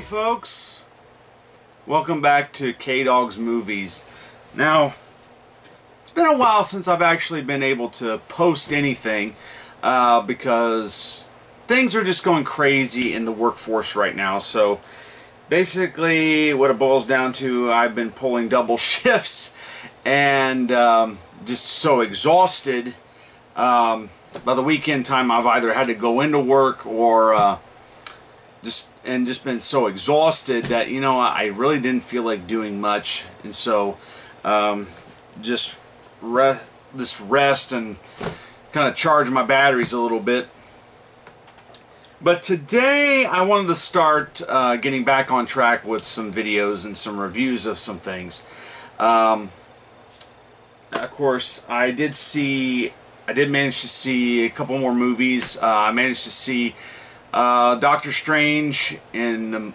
folks, welcome back to Kdog'S Movies. Now, it's been a while since I've actually been able to post anything because things are just going crazy in the workforce right now. So basically what it boils down to, I've been pulling double shifts and just so exhausted. By the weekend time I've either had to go into work or just been so exhausted that, you know, I really didn't feel like doing much, and so just rest and kind of charge my batteries a little bit. But today I wanted to start getting back on track with some videos and some reviews of some things. Of course, I did manage to see a couple more movies. I managed to see Doctor Strange in the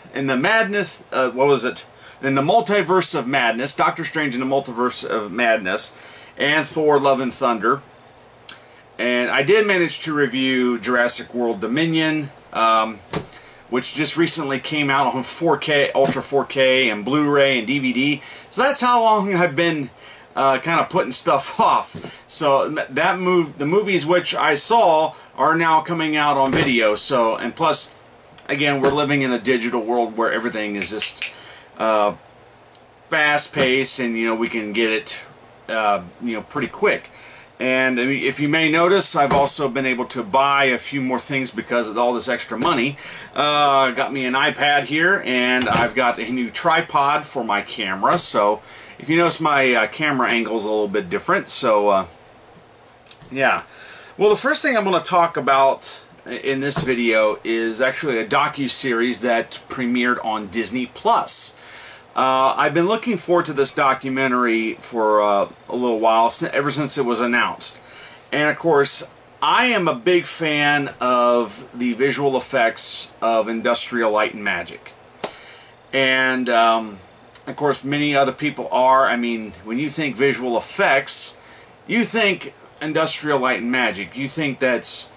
madness. What was it? In the Multiverse of Madness. Doctor Strange in the Multiverse of Madness, and Thor: Love and Thunder. And I did manage to review Jurassic World Dominion, which just recently came out on 4K, Ultra 4K, and Blu-ray and DVD. So that's how long I've been kind of putting stuff off. So the movies which I saw are now coming out on video. So, and plus, again, we're living in a digital world where everything is just fast-paced, and you know, we can get it you know, pretty quick. And I mean, if you may notice, I've also been able to buy a few more things because of all this extra money. Got me an iPad here, and I've got a new tripod for my camera. So if you notice, my camera angle is a little bit different. So yeah. Well, the first thing I'm going to talk about in this video is actually a docuseries that premiered on Disney+. I've been looking forward to this documentary for a little while, ever since it was announced. And of course, I am a big fan of the visual effects of Industrial Light and Magic. And of course, many other people are. I mean, when you think visual effects, you think Industrial Light and Magic. You think that's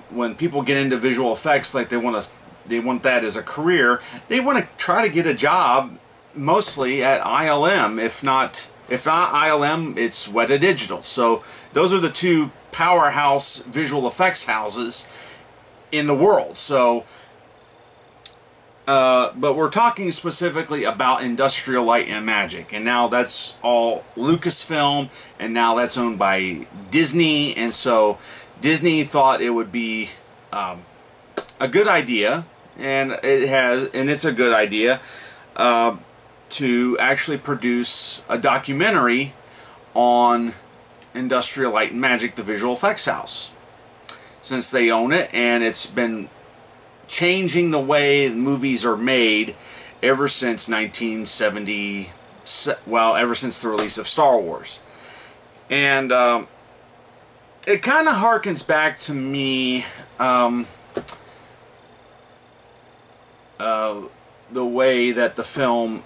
when people get into visual effects, like they want that as a career. They want to try to get a job mostly at ILM. If not ILM, it's Weta Digital. So those are the two powerhouse visual effects houses in the world. So but we're talking specifically about Industrial Light and Magic, and now that's all Lucasfilm, and now that's owned by Disney. And so Disney thought it would be a good idea, and it's a good idea to actually produce a documentary on Industrial Light and Magic, the visual effects house, since they own it, and it's been changing the way movies are made ever since 1970, well, ever since the release of Star Wars. And it kind of harkens back to me the way that the film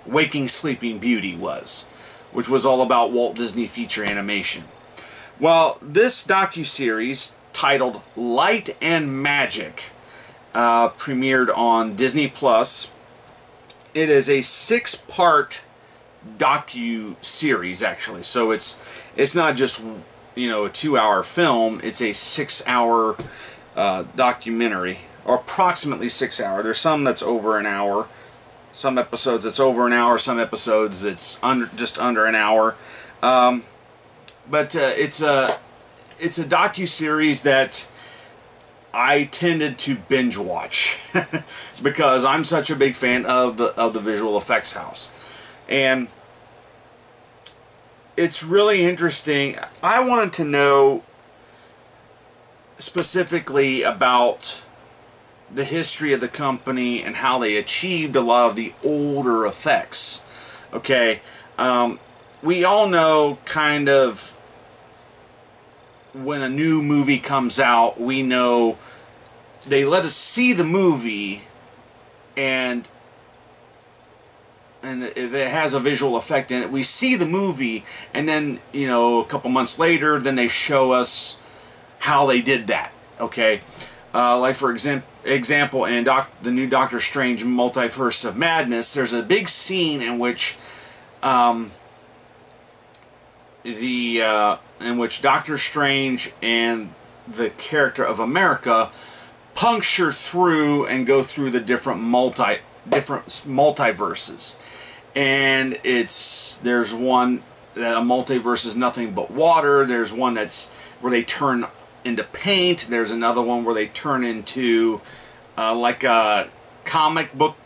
Waking Sleeping Beauty was, which was all about Walt Disney feature animation. Well, this docuseries titled Light and Magic premiered on Disney+. It is a 6-part docu-series, actually. So it's not just, you know, a 2-hour film. It's a 6-hour documentary, or approximately 6 hours. There's some that's over an hour. Some episodes it's over an hour. Some episodes it's just under an hour. But it's a docu-series that I tended to binge watch because I'm such a big fan of the visual effects house, and it's really interesting. I wanted to know specifically about the history of the company and how they achieved a lot of the older effects. Okay, we all know kind of, when a new movie comes out, we know they let us see the movie, and if it has a visual effect in it, we see the movie, and then, you know, a couple months later, then they show us how they did that. Okay, Like for example, in the new Doctor Strange Multiverse of Madness, there's a big scene in which Doctor Strange and the character of America puncture through and go through the different multiverses. And there's one that a multiverse is nothing but water. There's one that's where they turn into paint. There's another one where they turn into like a comic book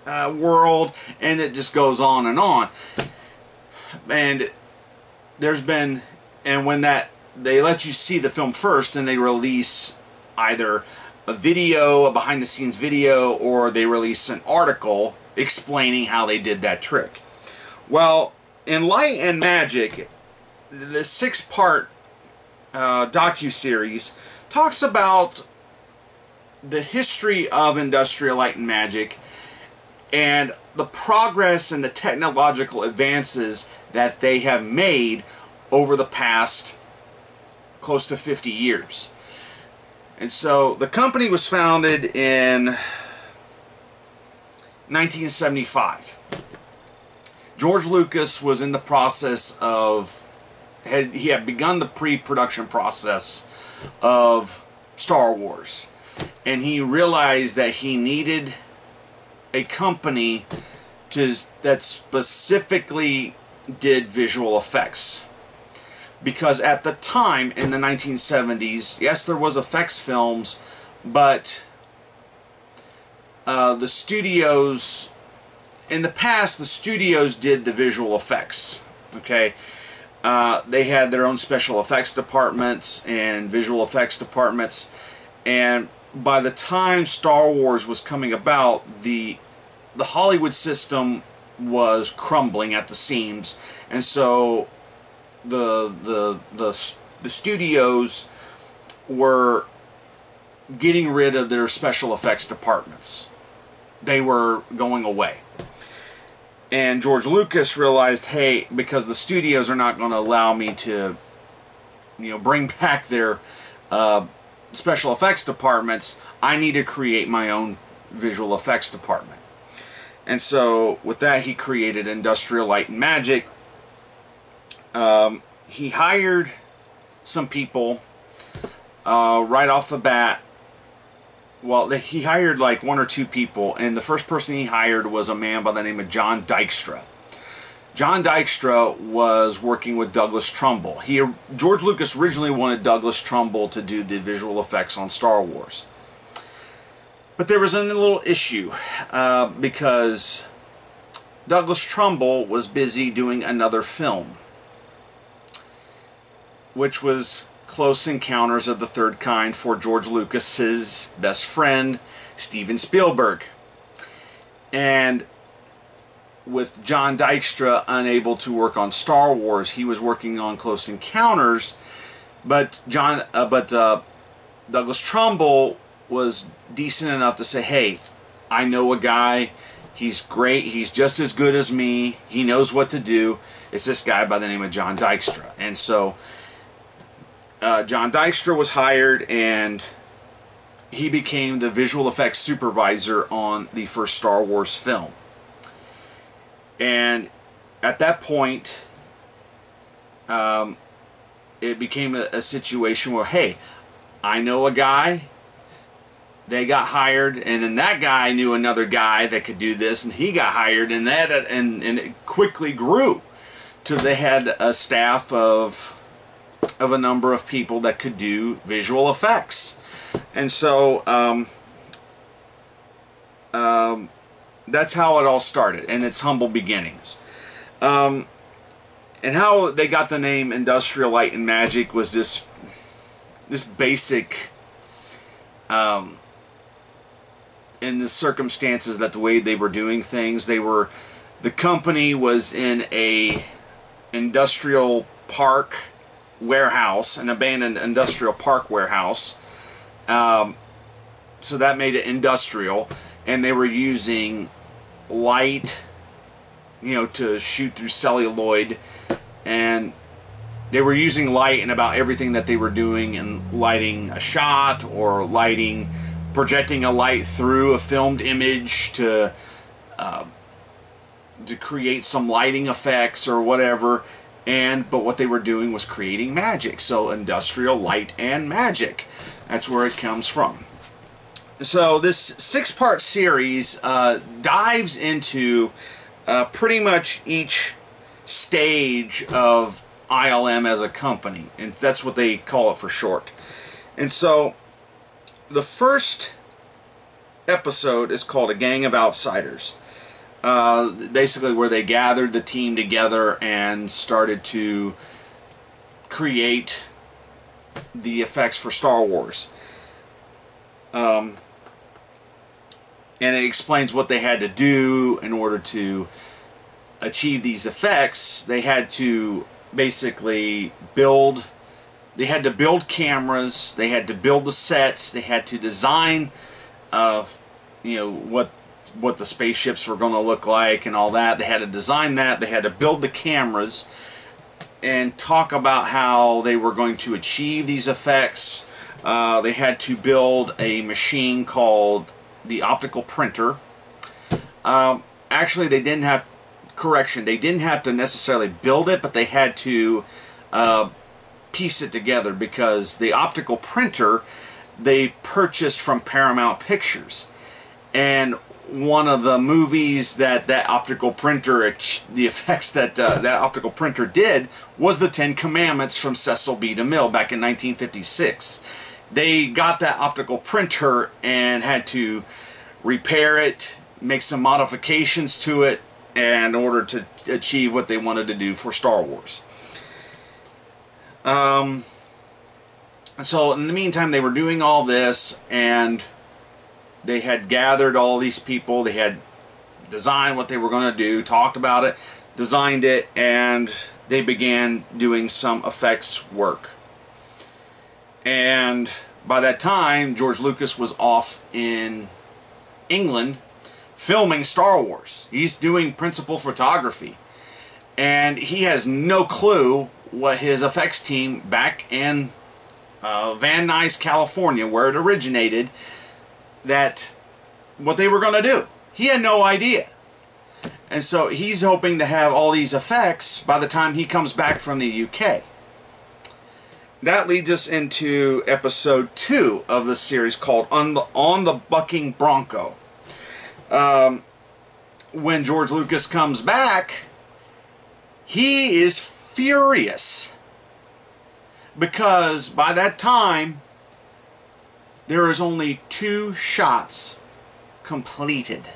world, and it just goes on and on. And when they let you see the film first, and they release either a video, a behind the scenes video, or they release an article explaining how they did that trick. Well, in Light and Magic, the 6-part docuseries talks about the history of industrial light and magic and the progress and the technological advances that they have made over the past close to 50 years. And so the company was founded in 1975. George Lucas was in the process of, he had begun the pre-production process of Star Wars, and he realized that he needed a company that specifically did visual effects. Because at the time, in the 1970s, yes, there was effects films, but the studios, in the past, the studios did the visual effects, okay? They had their own special effects departments and visual effects departments, and by the time Star Wars was coming about, the Hollywood system was crumbling at the seams, and so the studios were getting rid of their special effects departments. They were going away. And George Lucas realized, hey, because the studios are not going to allow me to, bring back their special effects departments, I need to create my own visual effects department. And so with that, he created Industrial Light and Magic. He hired some people right off the bat. Well, he hired like 1 or 2 people, and the first person he hired was a man by the name of John Dykstra. John Dykstra was working with Douglas Trumbull. George Lucas originally wanted Douglas Trumbull to do the visual effects on Star Wars. But there was a little issue because Douglas Trumbull was busy doing another film, which was Close Encounters of the Third Kind for George Lucas's best friend, Steven Spielberg. And with John Dykstra unable to work on Star Wars, he was working on Close Encounters, but Douglas Trumbull was decent enough to say, hey, I know a guy, he's great, he's just as good as me, he knows what to do. It's this guy by the name of John Dykstra. And so John Dykstra was hired, and he became the visual effects supervisor on the first Star Wars film. And at that point, it became a situation where, hey, I know a guy, they got hired, and then that guy knew another guy that could do this, and he got hired, and it quickly grew to they had a staff of a number of people that could do visual effects. And so that's how it all started, and its humble beginnings. And how they got the name Industrial Light and Magic was this basic, in the circumstances that the way they were doing things, the company was in a industrial park warehouse, an abandoned industrial park warehouse, so that made it industrial, and they were using light, to shoot through celluloid, and they were using light in about everything that they were doing, and lighting a shot or projecting a light through a filmed image to create some lighting effects or whatever. But what they were doing was creating magic. So industrial light and magic. That's where it comes from. So this 6-part series dives into pretty much each stage of ILM as a company, and that's what they call it for short. And so the first episode is called A Gang of Outsiders. Basically where they gathered the team together and started to create the effects for Star Wars. And it explains what they had to do in order to achieve these effects. They had to basically build cameras, they had to build the sets, they had to design what the spaceships were going to look like and all that. They had to design that, they had to build the cameras, and talk about how they were going to achieve these effects. They had to build a machine called the optical printer. Actually, they didn't have to necessarily build it, but they had to piece it together, because the optical printer they purchased from Paramount Pictures. And one of the movies that optical printer, the effects that optical printer did, was the 10 Commandments from Cecil B. DeMille back in 1956. They got that optical printer and had to repair it, make some modifications to it in order to achieve what they wanted to do for Star Wars. So in the meantime, they were doing all this, and they had gathered all these people. They had designed what they were going to do, talked about it, designed it, and they began doing some effects work. And by that time, George Lucas was off in England filming Star Wars. He's doing principal photography, and he has no clue what his effects team back in Van Nuys, California, where it originated, what they were going to do. He had no idea. And so he's hoping to have all these effects by the time he comes back from the UK. That leads us into episode 2 of the series, called On the Bucking Bronco. When George Lucas comes back, he is furious, because by that time there is only 2 shots completed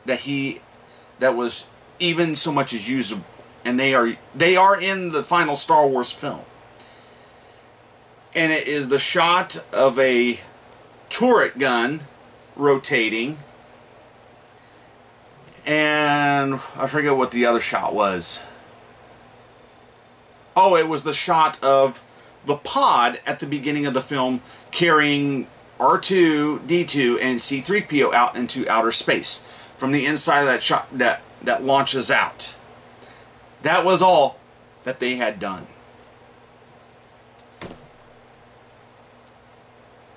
that was even so much as usable, and they are in the final Star Wars film. And it is the shot of a turret gun rotating, and I forget what the other shot was. Oh, it was the shot of the pod at the beginning of the film carrying R2-D2 and C-3PO out into outer space from the inside of that shot that launches out. That was all that they had done.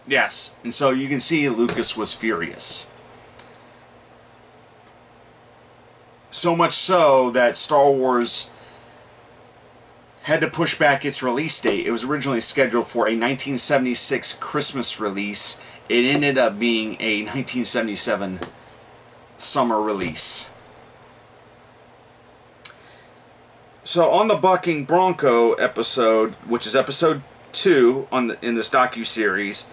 Yes, and so you can see Lucas was furious. So much so that Star Wars had to push back its release date. It was originally scheduled for a 1976 Christmas release. It ended up being a 1977 summer release. So on the Bucking Bronco episode, which is episode 2 in this docuseries,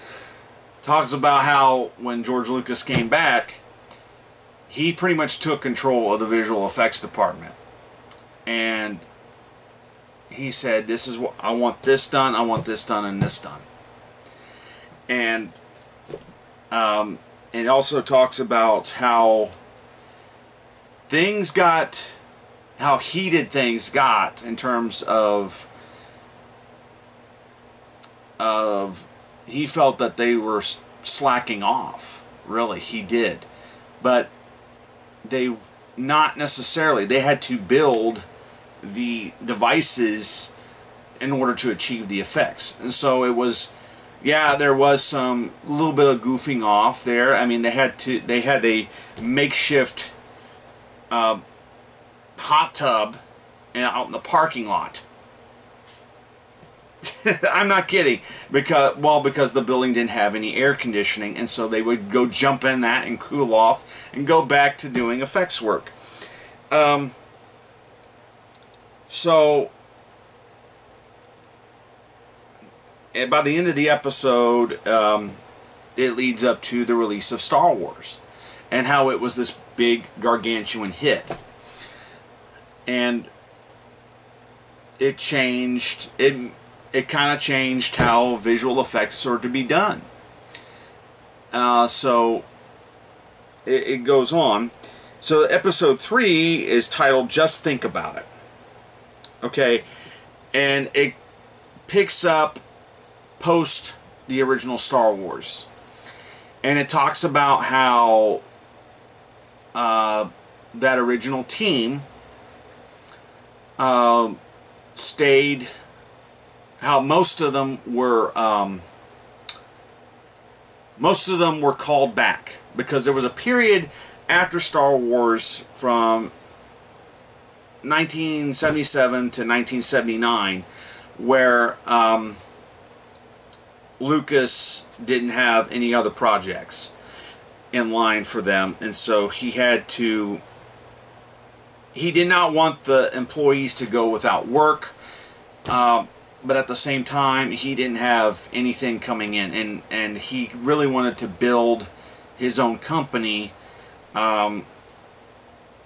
talks about how when George Lucas came back, he pretty much took control of the visual effects department. And he said, this is what I want, this done, I want this done, and this done. And it also talks about how heated things got in terms of he felt that they were slacking off. Really, he did. But not necessarily. They had to build the devices in order to achieve the effects. And so it was, yeah, there was some little bit of goofing off there. I mean, they had a makeshift hot tub out in the parking lot. I'm not kidding, because the building didn't have any air conditioning, and so they would go jump in that and cool off and go back to doing effects work. So by the end of the episode, it leads up to the release of Star Wars and how it was this big gargantuan hit, and it changed it kind of changed how visual effects are to be done. So it goes on. So episode 3 is titled Just Think About It. Okay, and it picks up post the original Star Wars, and it talks about how that original team stayed, how most of them were called back, because there was a period after Star Wars from 1977 to 1979 where Lucas didn't have any other projects in line for them, and so he did not want the employees to go without work, but at the same time he didn't have anything coming in, and he really wanted to build his own company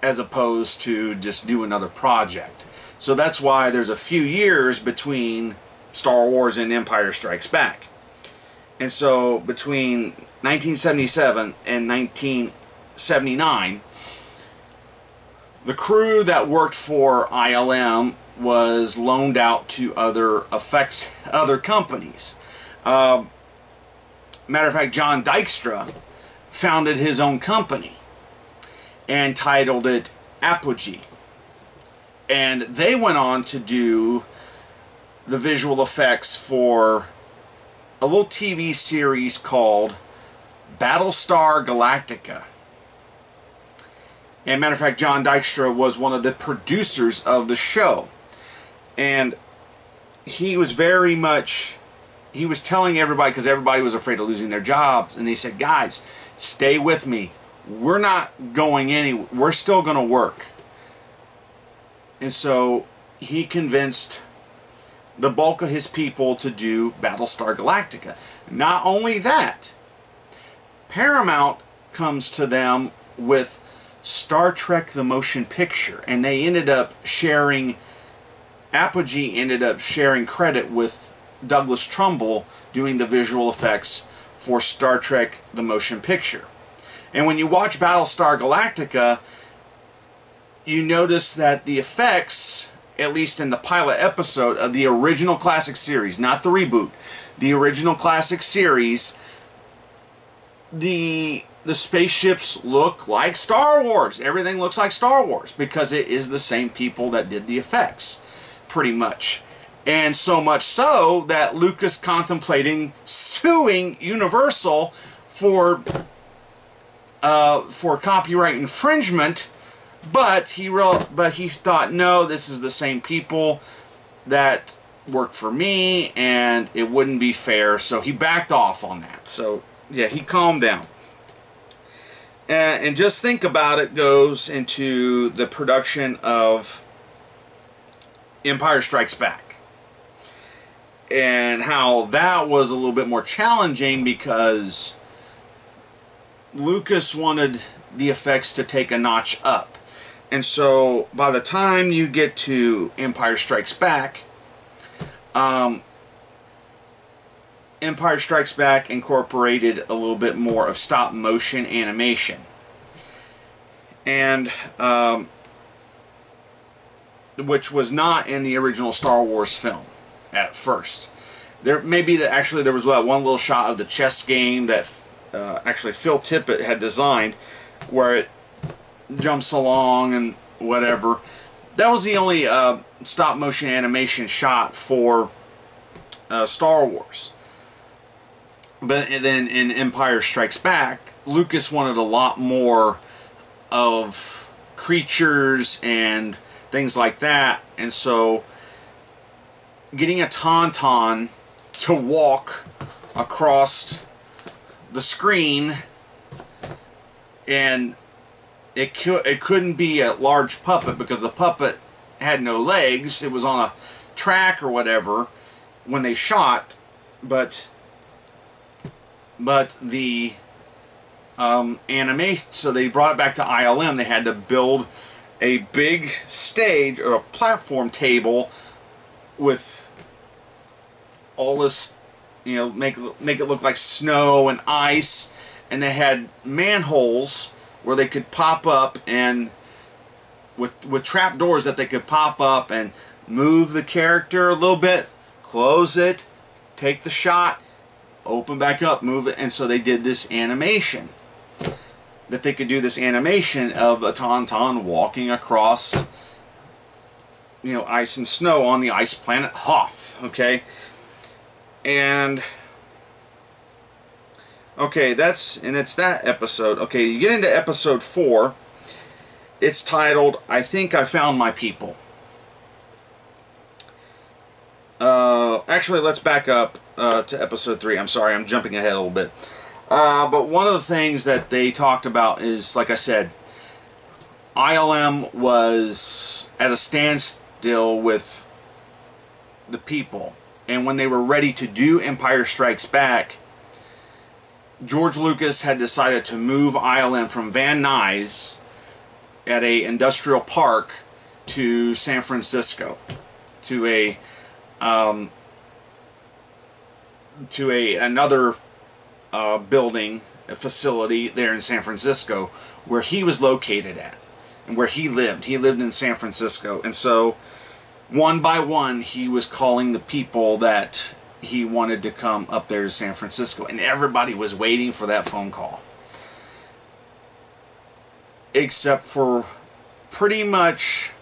as opposed to just do another project. So that's why there's a few years between Star Wars and Empire Strikes Back. And so between 1977 and 1979, the crew that worked for ILM was loaned out to other companies. Matter of fact, John Dykstra founded his own company and titled it Apogee. And they went on to do the visual effects for a little TV series called Battlestar Galactica. And matter of fact, John Dykstra was one of the producers of the show. And he was very much, he was telling everybody, because everybody was afraid of losing their jobs, and he said, guys, stay with me. We're not going anywhere. We're still going to work. And so he convinced the bulk of his people to do Battlestar Galactica. Not only that, Paramount comes to them with Star Trek the Motion Picture, and they ended up sharing, Apogee ended up sharing credit with Douglas Trumbull doing the visual effects for Star Trek the Motion Picture. And when you watch Battlestar Galactica, you notice that the effects, at least in the pilot episode of the original classic series, not the reboot, the original classic series, the spaceships look like Star Wars. Everything looks like Star Wars because it is the same people that did the effects, pretty much. And so much so that Lucas contemplating suing Universal for copyright infringement, but he thought, no, this is the same people that worked for me, and it wouldn't be fair, so he backed off on that. So yeah, he calmed down. And Just Think About It goes into the production of Empire Strikes Back, and how that was a little bit more challenging because Lucas wanted the effects to take a notch up. And so by the time you get to Empire Strikes Back, Empire Strikes Back incorporated a little bit more of stop motion animation. And which was not in the original Star Wars film at first. There actually there was one little shot of the chess game that actually Phil Tippett had designed, where it jumps along and whatever. that was the only stop motion animation shot for Star Wars. But then in Empire Strikes Back, Lucas wanted a lot more of creatures and things like that, and so getting a tauntaun to walk across the screen, and it couldn't be a large puppet because the puppet had no legs. It was on a track or whatever when they shot, but the animation, so they brought it back to ILM. They had to build a big stage or a platform table with all this, you know, make it look like snow and ice, and they had manholes where they could pop up, and with trap doors that they could pop up and move the character a little bit, close it, take the shot, open back up, move it, and so they did this animation. That they could do this animation of a tauntaun walking across, you know, ice and snow on the ice planet Hoth. Okay, and okay, it's that episode. Okay, you get into episode 4. It's titled, "I Think I Found My People." Actually, let's back up to episode 3. I'm sorry, I'm jumping ahead a little bit. But one of the things that they talked about is, like I said, ILM was at a standstill with the people. And when they were ready to do Empire Strikes Back, George Lucas had decided to move ILM from Van Nuys at a industrial park to San Francisco, to another building, a facility there in San Francisco, where he was located at and where he lived. He lived in San Francisco, and so one by one he was calling the people that he wanted to come up there to San Francisco, and everybody was waiting for that phone call, except for pretty much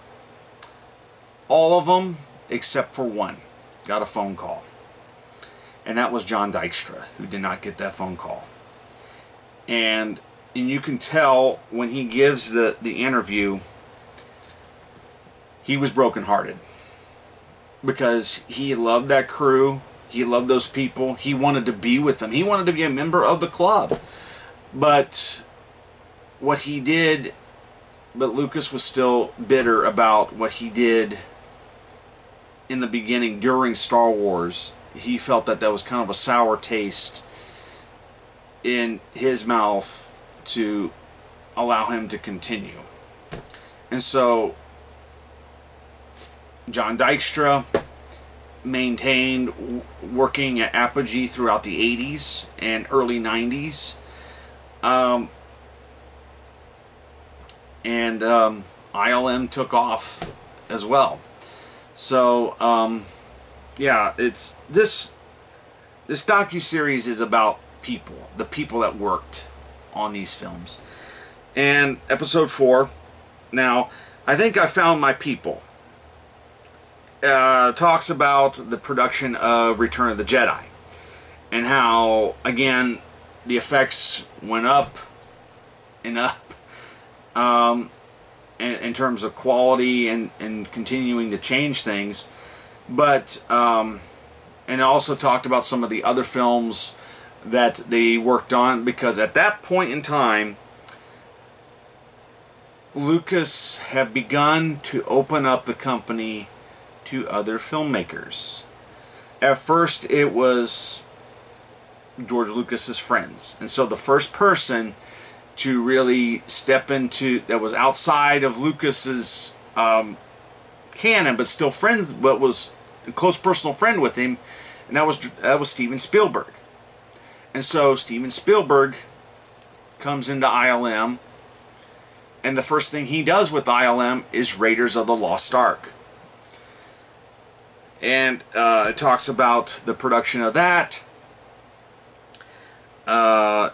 all of them except for one got a phone call. And that was John Dykstra, who did not get that phone call. And you can tell when he gives the interview, he was brokenhearted. Because he loved that crew. He loved those people. He wanted to be with them. He wanted to be a member of the club. But what he did, but Lucas was still bitter about what he did in the beginning during Star Wars. He felt that that was kind of a sour taste in his mouth to allow him to continue. And so John Dykstra maintained working at Apogee throughout the 80s and early 90s. ILM took off as well. So, yeah, it's this docuseries is about people, the people that worked on these films. And episode 4, now, I Think I Found My People, talks about the production of Return of the Jedi, and how, again, the effects went up and up in terms of quality and continuing to change things. But and it also talked about some of the other films that they worked on, because at that point in time Lucas had begun to open up the company to other filmmakers. At first it was George Lucas's friends, and so the first person to really step into that was outside of Lucas's canon, but still friends, but was a close personal friend with him, and that was Steven Spielberg. And so Steven Spielberg comes into ILM, and the first thing he does with ILM is Raiders of the Lost Ark. And it talks about the production of that. You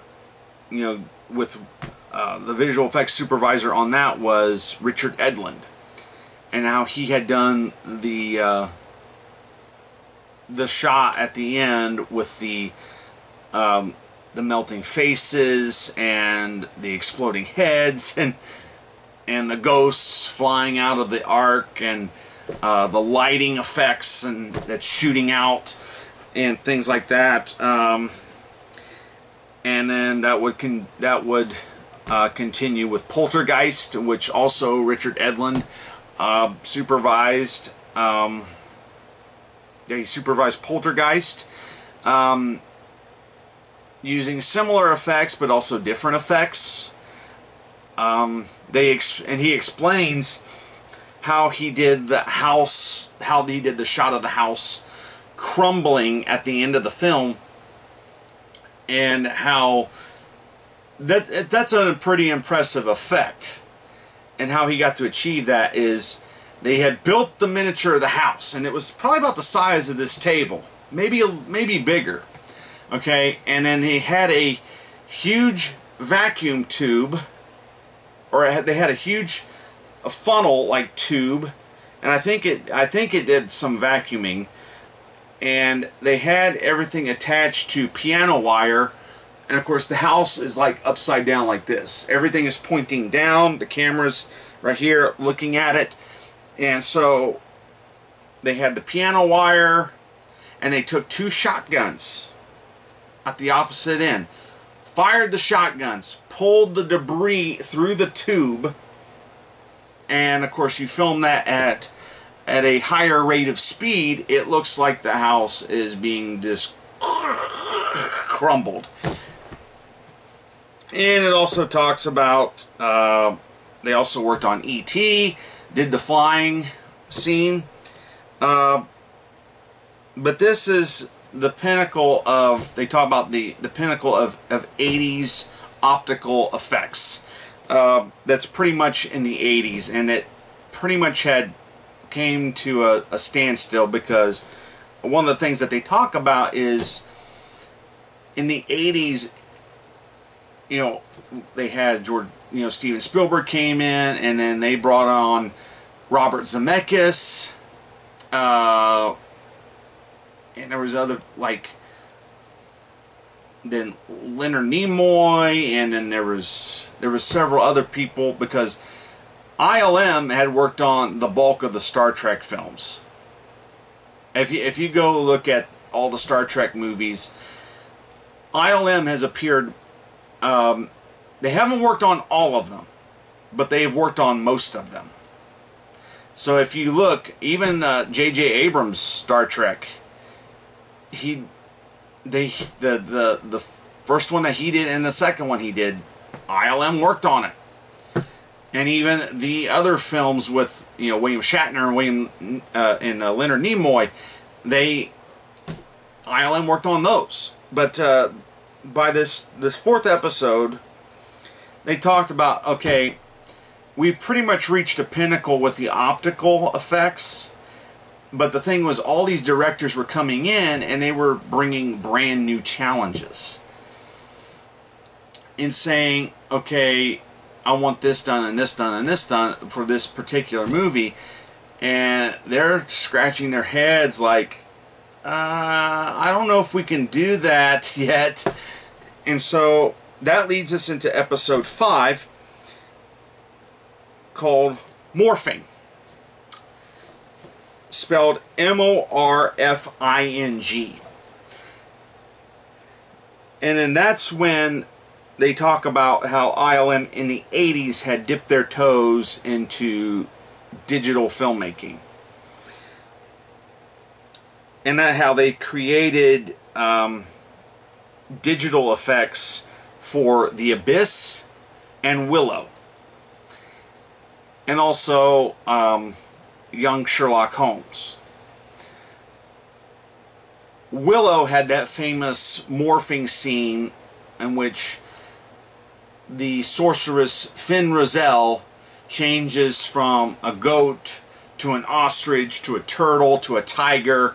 know, with the visual effects supervisor on that was Richard Edlund. and how he had done the shot at the end with the melting faces and the exploding heads and the ghosts flying out of the ark, and the lighting effects and that's shooting out and things like that. And then that would continue with Poltergeist, which also Richard Edlund supervised. Yeah, he supervised Poltergeist, using similar effects but also different effects. And he explains how he did the house, how he did the shot of the house crumbling at the end of the film, and how that's a pretty impressive effect. And how he got to achieve that is they had built the miniature of the house, and it was probably about the size of this table, maybe bigger. Okay, and then he had a huge vacuum tube, or they had a huge funnel like tube, and I think it did some vacuuming, and they had everything attached to piano wire. And of course the house is like upside down like this. Everything is pointing down. The camera's right here looking at it. And so they had the piano wire, and they took 2 shotguns at the opposite end, fired the shotguns, pulled the debris through the tube, and of course you film that at a higher rate of speed. It looks like the house is being just crumbled. And it also talks about, they also worked on E.T., did the flying scene. But this is the pinnacle of, they talk about the pinnacle of 80s optical effects. That's pretty much in the 80s, and it pretty much came to a standstill, because one of the things that they talk about is in the 80s, you know, they had Steven Spielberg came in, and then they brought on Robert Zemeckis, and there was other, like, then Leonard Nimoy, and then there was several other people, because ILM had worked on the bulk of the Star Trek films. If you go look at all the Star Trek movies, ILM has appeared. They haven't worked on all of them, but they have worked on most of them. So if you look, even J.J. Abrams' Star Trek, the first one that he did and the second one he did, ILM worked on it. And even the other films with William Shatner and Leonard Nimoy, ILM worked on those. But by this 4th episode, they talked about, okay, we pretty much reached a pinnacle with the optical effects, but the thing was, all these directors were coming in and they were bringing brand new challenges in saying, okay, I want this done and this done and this done for this particular movie, and they're scratching their heads like, I don't know if we can do that yet. And so that leads us into episode 5, called Morphing, spelled M-O-R-F-I-N-G. And then that's when they talk about how ILM in the 80s had dipped their toes into digital filmmaking, and that how they created digital effects for The Abyss and Willow, and also young Sherlock Holmes. Willow had that famous morphing scene in which the sorceress Finn Rizal changes from a goat to an ostrich to a turtle to a tiger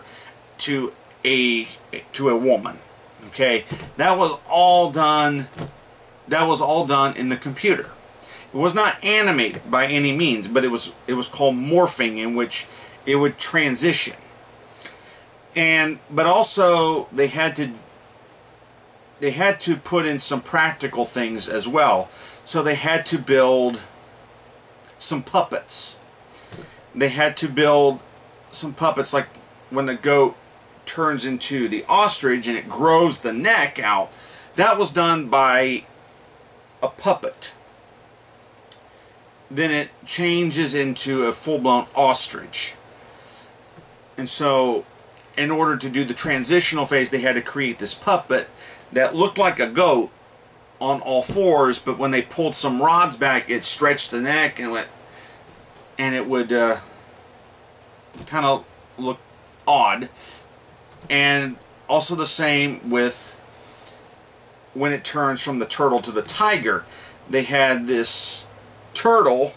to a woman. Okay, that was all done in the computer. It was not animated by any means, but it was called morphing, in which it would transition. But also they had to put in some practical things as well. So they had to build some puppets. They had to build some puppets, like when the goat turns into the ostrich and it grows the neck out. That was done by a puppet. Then it changes into a full-blown ostrich. And so, in order to do the transitional phase, they had to create this puppet that looked like a goat on all fours, but when they pulled some rods back, it stretched the neck and it would kind of look odd. And also the same with when it turns from the turtle to the tiger. They had this turtle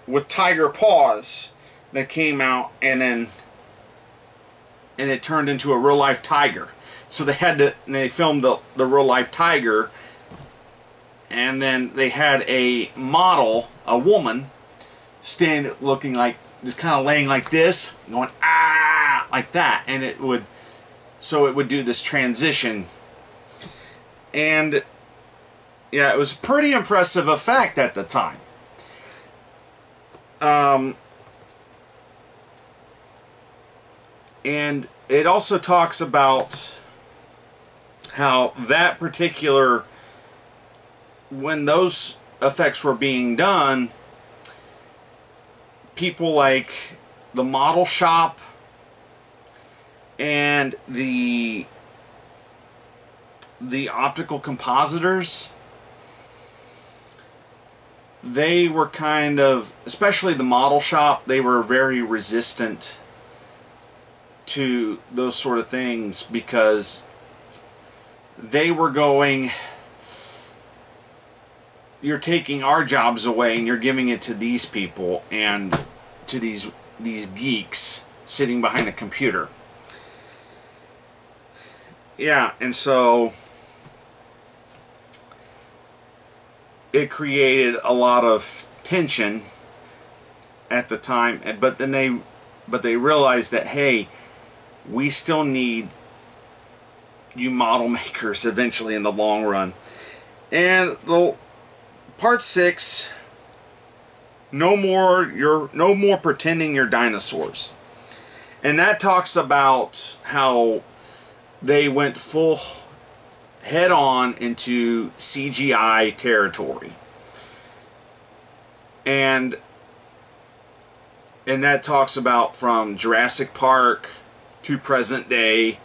with tiger paws that came out, and it turned into a real life tiger. So they filmed the real life tiger, and then they had a model, a woman, looking like, just kind of laying like this, going ah, like that, and it would do this transition. And yeah, it was a pretty impressive effect at the time. And it also talks about how that particular, when those effects were being done, people like the model shop and the optical compositors, they were kind of, especially the model shop, they were very resistant to those sort of things, because they were going, you're taking our jobs away and you're giving it to these people and to these geeks sitting behind a computer. Yeah, and so it created a lot of tension at the time, but they realized that, hey, we still need you model makers eventually in the long run. And the part 6, no more pretending you're dinosaurs. And that talks about how they went full head on into CGI territory. And that talks about from Jurassic Park to present day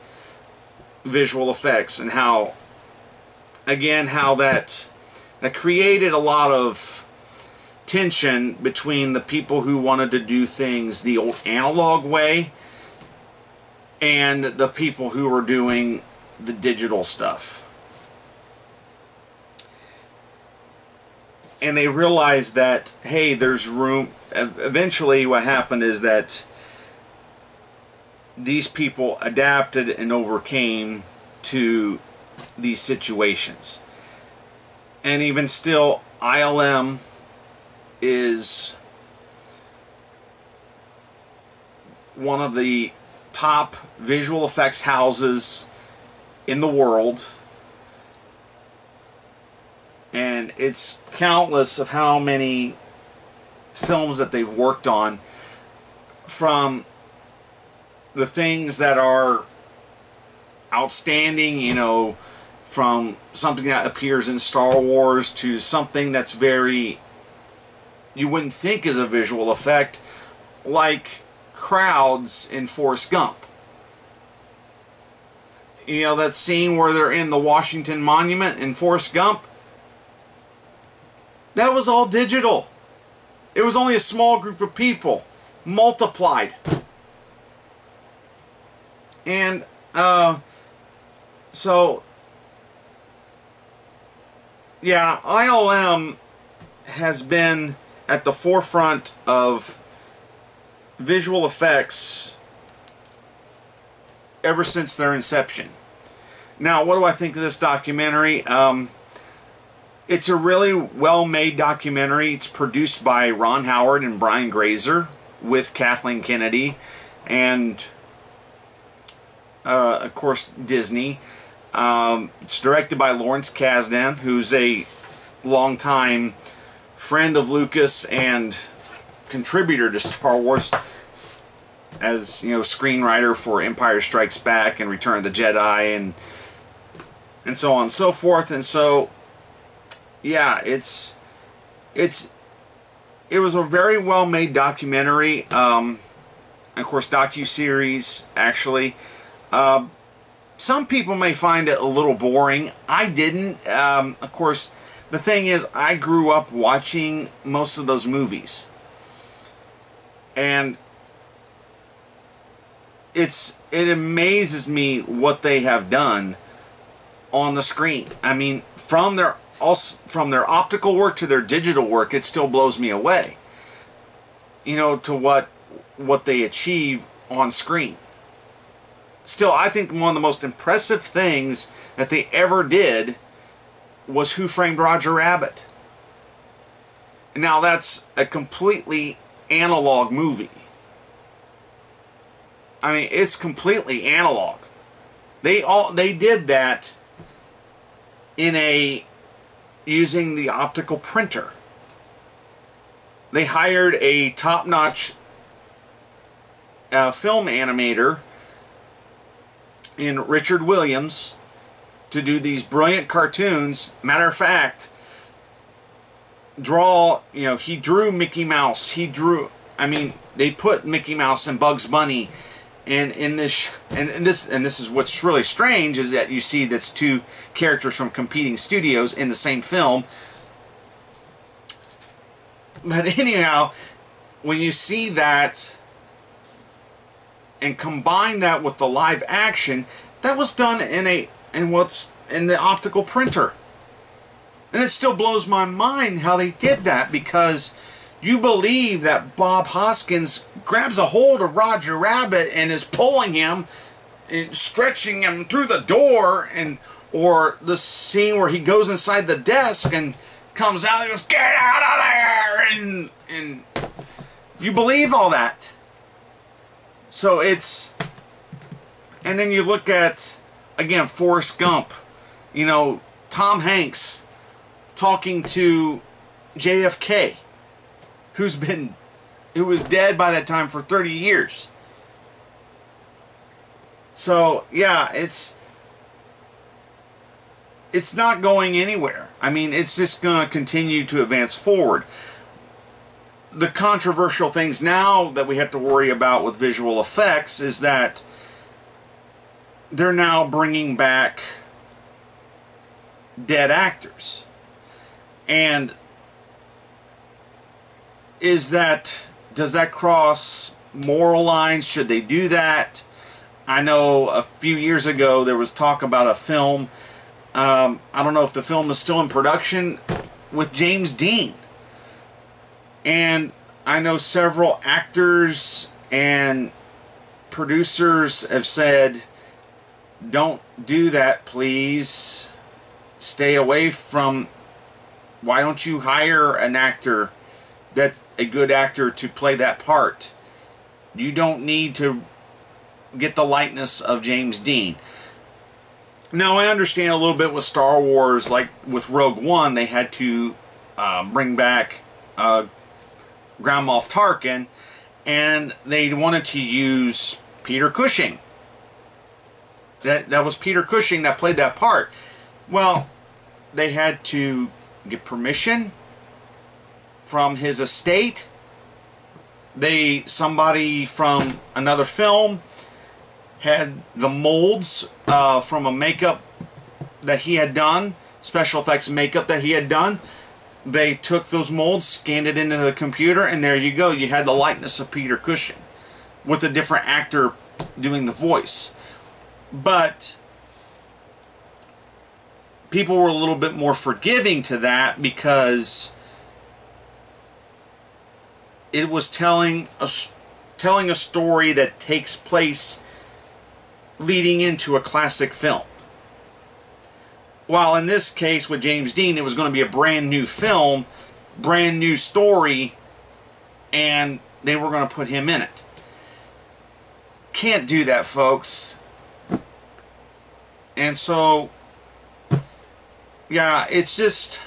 visual effects, and how, again, how that created a lot of tension between the people who wanted to do things the old analog way and the people who were doing the digital stuff. And they realized that, hey, there's room. Eventually what happened is that these people adapted and overcame to these situations. And even still, ILM is one of the top visual effects houses in the world. And it's countless of how many films that they've worked on, from the things that are outstanding, you know, from something that appears in Star Wars to something that's very, you wouldn't think is a visual effect, like crowds in Forrest Gump. You know, that scene where they're in the Washington Monument in Forrest Gump? That was all digital. It was only a small group of people multiplied. And so yeah, ILM has been at the forefront of visual effects ever since their inception. Now, what do I think of this documentary? It's a really well-made documentary. It's produced by Ron Howard and Brian Grazer with Kathleen Kennedy and, of course, Disney. It's directed by Lawrence Kasdan, who's a longtime friend of Lucas and contributor to Star Wars, as you know, screenwriter for Empire Strikes Back and Return of the Jedi and so on and so forth. And so yeah, it was a very well made documentary, of course docuseries actually. Some people may find it a little boring. I didn't. Of course, the thing is, I grew up watching most of those movies, and it amazes me what they have done on the screen. I mean, from their optical work to their digital work, it still blows me away. You know, to what they achieve on screen. Still, I think one of the most impressive things that they ever did was Who Framed Roger Rabbit. Now that's a completely analog movie. I mean, it's completely analog. They did that using the optical printer. They hired a top-notch film animator in Richard Williams to do these brilliant cartoons. Matter of fact, he drew Mickey Mouse. They put Mickey Mouse and Bugs Bunny and this is what's really strange, is that you see that's two characters from competing studios in the same film. But anyhow, when you see that and combine that with the live action, that was done in the optical printer. And it still blows my mind how they did that, because you believe that Bob Hoskins grabs a hold of Roger Rabbit and is pulling him and stretching him through the door, or the scene where he goes inside the desk and comes out and goes, "Get out of there!" and you believe all that. So and then you look at, again, Forrest Gump, you know, Tom Hanks talking to JFK, who was dead by that time for 30 years. So yeah, it's not going anywhere. I mean, it's just going to continue to advance forward. The controversial things now that we have to worry about with visual effects is that they're now bringing back dead actors. And does that cross moral lines? Should they do that? I know a few years ago there was talk about a film, I don't know if the film is still in production, with James Dean. And I know several actors and producers have said, don't do that, please. Stay away from... Why don't you hire an actor that's a good actor to play that part? You don't need to get the likeness of James Dean. Now, I understand a little bit with Star Wars, like with Rogue One, they had to bring back Grand Moff Tarkin, and they wanted to use Peter Cushing. That was Peter Cushing that played that part. Well, they had to get permission from his estate. Somebody from another film had the molds from a makeup that he had done, special effects makeup that he had done. They took those molds, scanned it into the computer, and there you go. You had the likeness of Peter Cushing with a different actor doing the voice. But people were a little bit more forgiving to that, because it was telling a story that takes place leading into a classic film. while in this case with James Dean, it was going to be a brand new film, brand new story, and they were going to put him in it. Can't do that, folks. And so, yeah, it's just,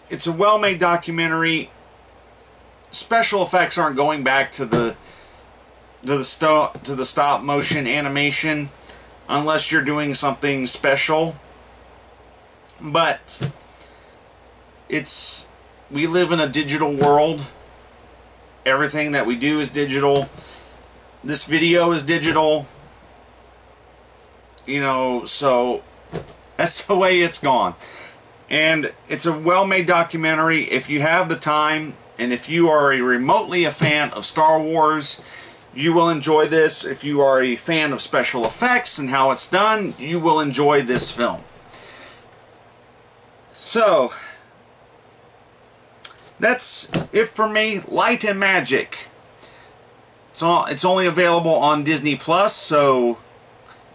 it's a well-made documentary. Special effects aren't going back to the stop motion animation unless you're doing something special. But we live in a digital world. Everything that we do is digital. This video is digital. You know, so that's the way it's gone. And it's a well-made documentary. If you have the time, and if you are remotely a fan of Star Wars, you will enjoy this. If you are a fan of special effects and how it's done, you will enjoy this film. So, that's it for me. Light and Magic. It's only available on Disney Plus, so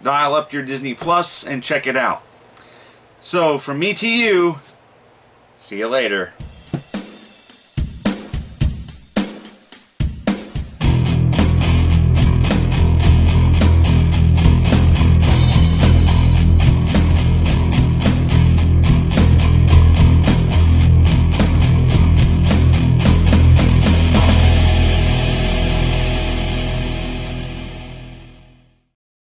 dial up your Disney Plus and check it out. So, from me to you, see you later.